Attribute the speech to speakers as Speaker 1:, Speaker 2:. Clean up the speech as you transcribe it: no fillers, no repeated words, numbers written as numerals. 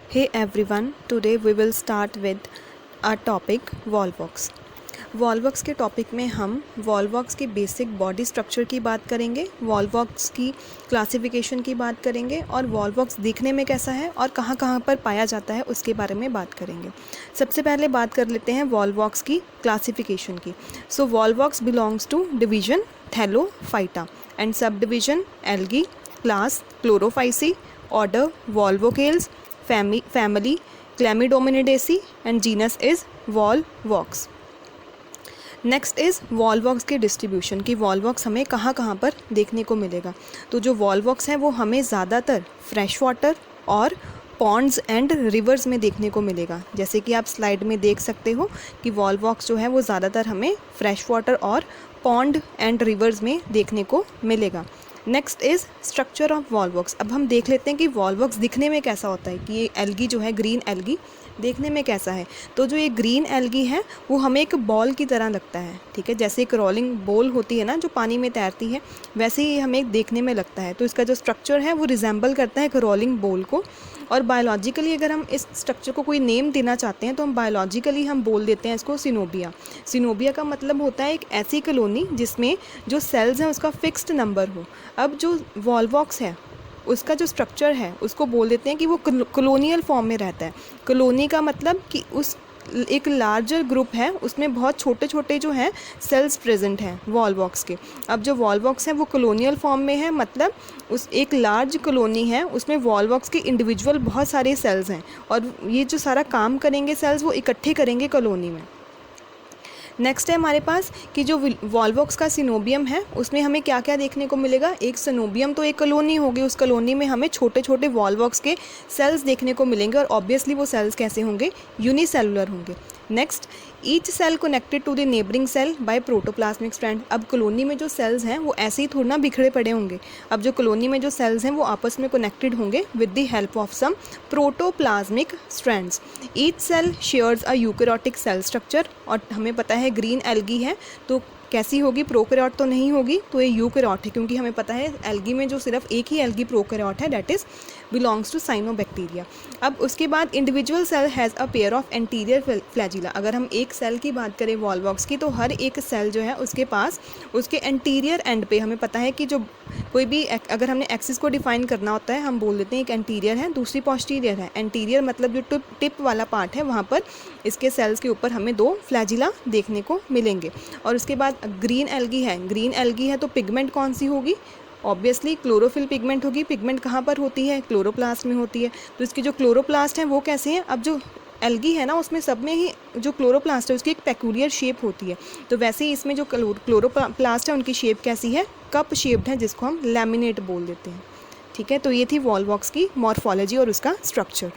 Speaker 1: Hey everyone, today we will start with our topic Volvox. Volvox के topic में हम Volvox की basic body structure की बात करेंगे, वॉल्वॉक्स की क्लासिफिकेशन की बात करेंगे और वॉल्वॉक्स दिखने में कैसा है और कहाँ कहाँ पर पाया जाता है उसके बारे में बात करेंगे। सबसे पहले बात कर लेते हैं वॉल्वॉक्स की क्लासिफिकेशन की। So Volvox belongs to division Thallophyta and subdivision algae, class Chlorophyceae, order Volvocales, family Chlamydomonidaceae and genus is Volvox। Next is Volvox के डिस्ट्रीब्यूशन कि वॉल्वॉक्स हमें कहाँ कहाँ पर देखने को मिलेगा। तो जो वॉल्वॉक्स हैं वो हमें ज़्यादातर फ्रेश वाटर और पॉन्ड्स एंड रिवर्स में देखने को मिलेगा। जैसे कि आप स्लाइड में देख सकते हो कि वॉल्वॉक्स जो है वो ज़्यादातर हमें फ्रेश वाटर और पॉन्ड एंड रिवर्स में देखने को मिलेगा। Next is structure of Volvox. अब हम देख लेते हैं कि वॉल्वॉक्स दिखने में कैसा होता है, कि ये एल्गी जो है ग्रीन एल्गी देखने में कैसा है। तो जो ये ग्रीन एल्गी है वो हमें एक बॉल की तरह लगता है, ठीक है, जैसे एक रोलिंग बॉल होती है ना जो पानी में तैरती है, वैसे ही हमें देखने में लगता है। तो इसका जो स्ट्रक्चर है वो रिजेंबल करता है एक रोलिंग बॉल को। और बायोलॉजिकली अगर हम इस स्ट्रक्चर को कोई नेम देना चाहते हैं तो हम बायोलॉजिकली हम बोल देते हैं इसको सिनोबिया। सिनोबिया का मतलब होता है एक ऐसी कॉलोनी जिसमें जो सेल्स हैं उसका फिक्स्ड नंबर हो। अब जो वॉल्वॉक्स है उसका जो स्ट्रक्चर है उसको बोल देते हैं कि वो कॉलोनियल फॉर्म में रहता है। कॉलोनी का मतलब कि उस एक लार्जर ग्रुप है उसमें बहुत छोटे छोटे जो हैं सेल्स प्रेजेंट हैं वॉल्वॉक्स के। अब जो वॉल्वॉक्स है वो कॉलोनियल फॉर्म में है, मतलब उस एक लार्ज कॉलोनी है उसमें वॉल्वॉक्स के इंडिविजुअल बहुत सारे सेल्स हैं और ये जो सारा काम करेंगे सेल्स वो इकट्ठे करेंगे कॉलोनी में। नेक्स्ट है हमारे पास कि जो वॉल्वॉक्स का सिनोबियम है उसमें हमें क्या क्या देखने को मिलेगा। एक सिनोबियम तो एक कॉलोनी होगी, उस कॉलोनी में हमें छोटे छोटे वॉल्वॉक्स के सेल्स देखने को मिलेंगे और ऑब्वियसली वो सेल्स कैसे होंगे, यूनिसेलुलर होंगे। Next, each cell connected to the neighbouring cell by protoplasmic strand. अब कॉलोनी में जो सेल्स हैं वो ऐसे ही थोड़ा ना बिखरे पड़े होंगे। अब जो कॉलोनी में जो सेल्स हैं वो आपस में कनेक्टेड होंगे with the help of some protoplasmic strands. Each cell shares a eukaryotic cell structure. और हमें पता है ग्रीन एल्गी है तो कैसी होगी, प्रोकैरियोट तो नहीं होगी, तो ये यूकैरियोट है, क्योंकि हमें पता है एल्गी में जो सिर्फ एक ही एल्गी प्रोकैरियोट है, that is belongs to cyanobacteria. अब उसके बाद individual cell has a pair of anterior flagella. अगर हम एक सेल की बात करें वॉल्वॉक्स की तो हर एक सेल जो है उसके पास उसके एंटीरियर एंड पे हमें पता है कि जो कोई भी अगर हमने एक्सिस को डिफाइन करना होता है हम बोल देते हैं एक एंटीरियर है दूसरी पोस्टीरियर है। एंटीरियर मतलब जो टिप वाला पार्ट है वहाँ पर इसके सेल्स के ऊपर हमें दो फ्लैजिला देखने को मिलेंगे। और उसके बाद ग्रीन एल्गी है, ग्रीन एल्गी है तो पिगमेंट कौन सी होगी, ऑब्वियसली क्लोरोफिल पिगमेंट होगी। पिगमेंट कहाँ पर होती है, क्लोरोप्लास्ट में होती है। तो इसकी जो क्लोरोप्लास्ट है वो कैसे हैं, अब जो एल्गी है ना उसमें सब में ही जो क्लोरोप्लास्ट है उसकी एक पेक्यूलियर शेप होती है। तो वैसे ही इसमें जो क्लोरोप्लास्ट है उनकी शेप कैसी है, कप शेप्ड है, जिसको हम लैमिनेट बोल देते हैं। ठीक है, तो ये थी वॉल्वॉक्स की मॉर्फोलॉजी और उसका स्ट्रक्चर।